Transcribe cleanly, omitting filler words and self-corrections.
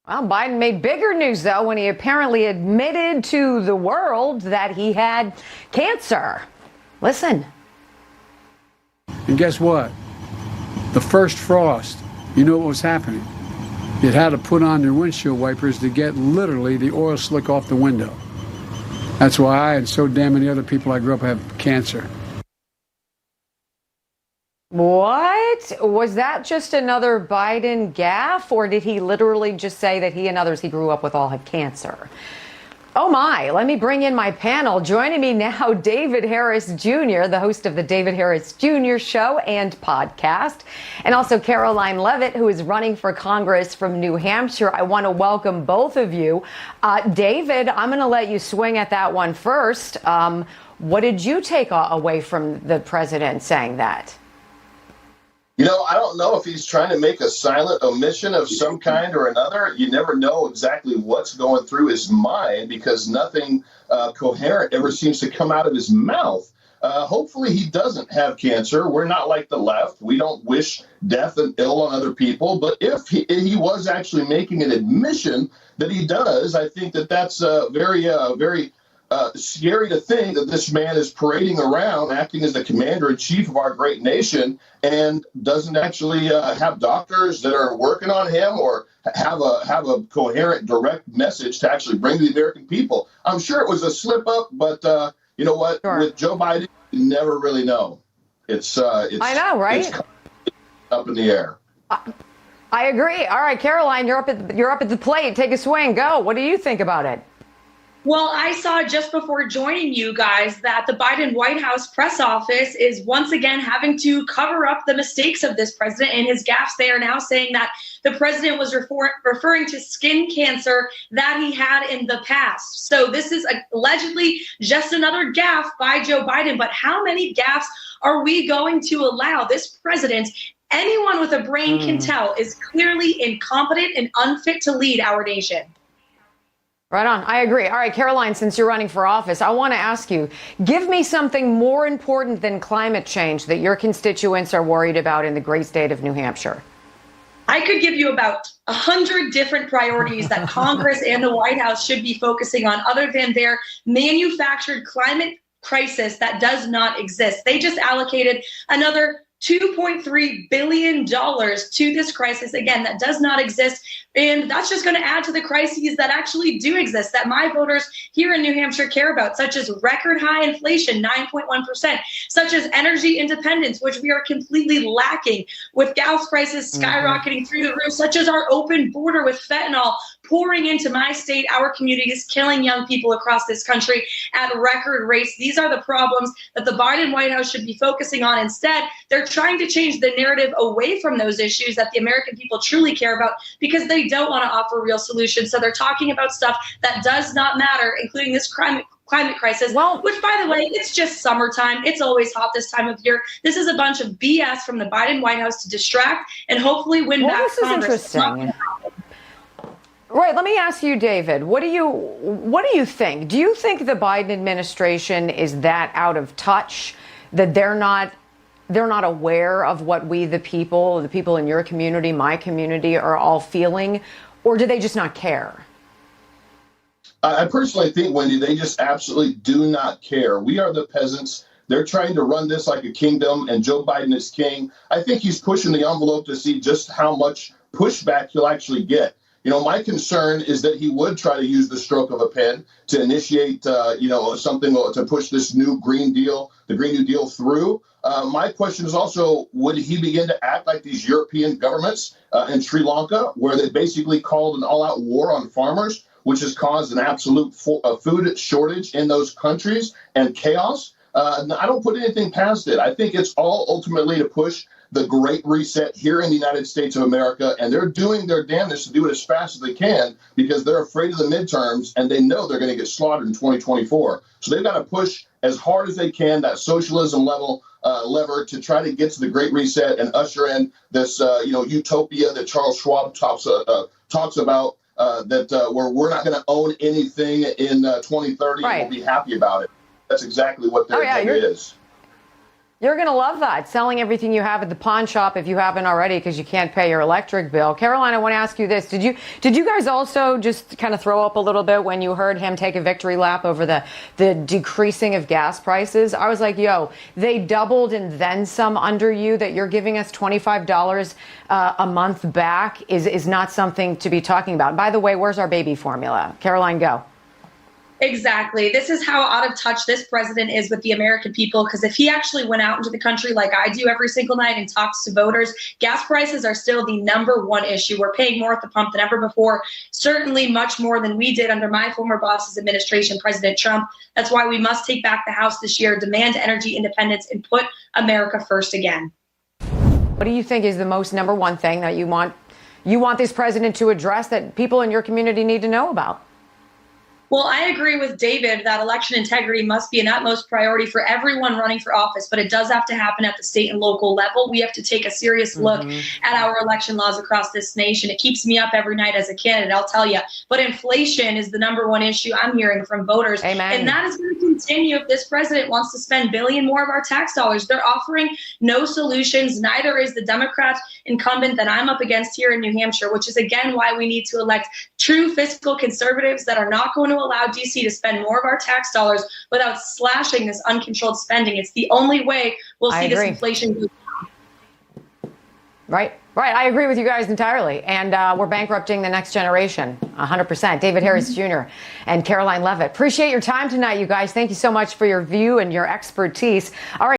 Well, Biden made bigger news, though, when he apparently admitted to the world that he had cancer. Listen. And guess what? The first frost, you know what was happening? It had to put on their windshield wipers to get literally the oil slick off the window. That's why I and so damn many other people I grew up have cancer. What? Was that just another Biden gaffe, or did he literally just say that he and others he grew up with all have cancer? Oh my, let me bring in my panel. Joining me now, David Harris Jr., the host of the David Harris Jr. Show and podcast, and also Karoline Leavitt, who is running for Congress from New Hampshire. I want to welcome both of you. David, I'm going to let you swing at that one first. What did you take away from the president saying that? You know, I don't know if he's trying to make a silent omission of some kind or another. You never know exactly what's going through his mind because nothing coherent ever seems to come out of his mouth. Hopefully he doesn't have cancer. We're not like the left. We don't wish death and ill on other people. But if he was actually making an admission that he does, I think that that's very scary to think that this man is parading around acting as the commander-in-chief of our great nation and doesn't actually have doctors that are working on him or have a coherent, direct message to actually bring to the American people. I'm sure it was a slip-up, but you know what? Sure. With Joe Biden, you never really know. It's I know, right? It's up in the air. I agree. All right, Karoline, you're up at the plate. Take a swing. Go. What do you think about it? Well, I saw just before joining you guys that the Biden White House press office is once again having to cover up the mistakes of this president and his gaffes. They are now saying that the president was referring to skin cancer that he had in the past. So this is allegedly just another gaffe by Joe Biden. But how many gaffes are we going to allow? This president, anyone with a brain can tell, is clearly incompetent and unfit to lead our nation. Right on. I agree. All right, Karoline, since you're running for office, I want to ask you, give me something more important than climate change that your constituents are worried about in the great state of New Hampshire. I could give you about 100 different priorities that Congress and the White House should be focusing on other than their manufactured climate crisis that does not exist. They just allocated another $2.3 billion to this crisis, again, that does not exist. And that's just going to add to the crises that actually do exist, that my voters here in New Hampshire care about, such as record high inflation, 9.1%, such as energy independence, which we are completely lacking, with gas prices skyrocketing through the roof, such as our open border with fentanyl pouring into my state, our communities, killing young people across this country at record rates. These are the problems that the Biden White House should be focusing on. Instead, they're trying to change the narrative away from those issues that the American people truly care about because they don't want to offer real solutions. So they're talking about stuff that does not matter, including this climate crisis, which, by the way, it's just summertime. It's always hot this time of year. This is a bunch of BS from the Biden White House to distract and hopefully win back Congress. This is interesting. Right. Let me ask you, David, what do you think? Do you think the Biden administration is that out of touch that they're not aware of what we, the people in your community, my community, are all feeling, or do they just not care? I personally think, Wendy, they just absolutely do not care. We are the peasants. They're trying to run this like a kingdom, and Joe Biden is king. I think he's pushing the envelope to see just how much pushback he'll actually get. You know, my concern is that he would try to use the stroke of a pen to initiate, something to push this new Green Deal, the Green New Deal through. My question is also, would he begin to act like these European governments in Sri Lanka, where they basically called an all-out war on farmers, which has caused an absolute food shortage in those countries and chaos? I don't put anything past it. I think it's all ultimately to push the Great Reset here in the United States of America, and they're doing their damnedest to do it as fast as they can because they're afraid of the midterms and they know they're going to get slaughtered in 2024. So they've got to push as hard as they can that socialism lever to try to get to the Great Reset and usher in this utopia that Charles Schwab talks about where we're not going to own anything in 2030 and we'll be happy about it. That's exactly what their agenda is. You're going to love that. Selling everything you have at the pawn shop if you haven't already because you can't pay your electric bill. Karoline, I want to ask you this. Did you guys also just kind of throw up a little bit when you heard him take a victory lap over the decreasing of gas prices? I was like, yo, they doubled and then some under you. That you're giving us $25 a month back is not something to be talking about. By the way, where's our baby formula? Karoline, go. Exactly. This is how out of touch this president is with the American people, because if he actually went out into the country like I do every single night and talks to voters, gas prices are still the number one issue. We're paying more at the pump than ever before, certainly much more than we did under my former boss's administration, President Trump. That's why we must take back the House this year, demand energy independence, and put America first again. What do you think is the most number one thing that you want this president to address that people in your community need to know about? Well, I agree with David that election integrity must be an utmost priority for everyone running for office, but it does have to happen at the state and local level. We have to take a serious look at our election laws across this nation. It keeps me up every night as a candidate, I'll tell you. But inflation is the number one issue I'm hearing from voters. Amen. And that is going to continue if this president wants to spend $1 billion more of our tax dollars. They're offering no solutions. Neither is the Democrat incumbent that I'm up against here in New Hampshire, which is, again, why we need to elect true fiscal conservatives that are not going to allow DC to spend more of our tax dollars without slashing this uncontrolled spending. It's the only way we'll see this inflation go down. Right. I agree with you guys entirely. And we're bankrupting the next generation, 100%. David Harris Jr. and Karoline Leavitt. Appreciate your time tonight, you guys. Thank you so much for your view and your expertise. All right.